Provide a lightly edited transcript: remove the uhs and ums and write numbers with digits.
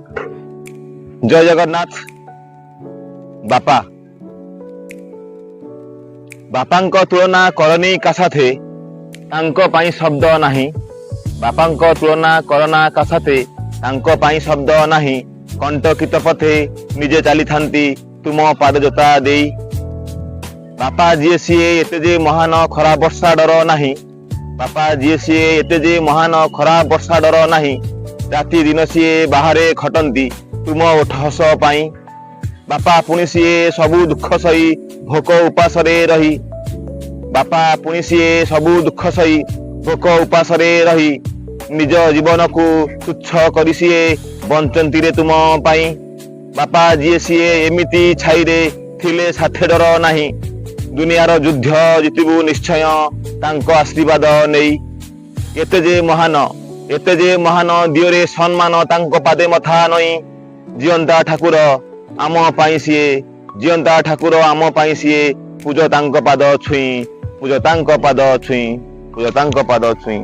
जय जगन्नाथ। बापा बापांक तुलना करनी का साथे तांको पाई शब्द नाही। बापांक तुलना करना का साथे तांको पाई शब्द नाही। कंटकित पथे निजे चली थांती तुम पाद जोता देई। बापा जी सीए एते जे महान खरा वर्षा डर नाही। बापा जी सीए एते जे महान खरा वर्षा डर नाही। राति दिन सीए बाहरे खटंती तुम ओठ हस पाई। बापा पुणी सीए सबु दुख सही भोक उपास रही। बापा पुणी सीए सबु दुख सही भोक उपास रही निज जीवन को तुच्छ करी सीए बंचंती रे तुम पाई। बापा जी सीए एमिति छाई रे थिले साथे डर नाही। दुनियार युद्ध जितबु निश्चय तांको आशीर्वाद नहीं। एते जे महान दियोरे सम्मान तांको पादे मथा नई। जियंता ठाकुर आम पाई सीए जियंता ठाकुर आम पाई सीए पूज तांको पाद छुई पूज तांको पाद छुई पूज तांको पाद छुई।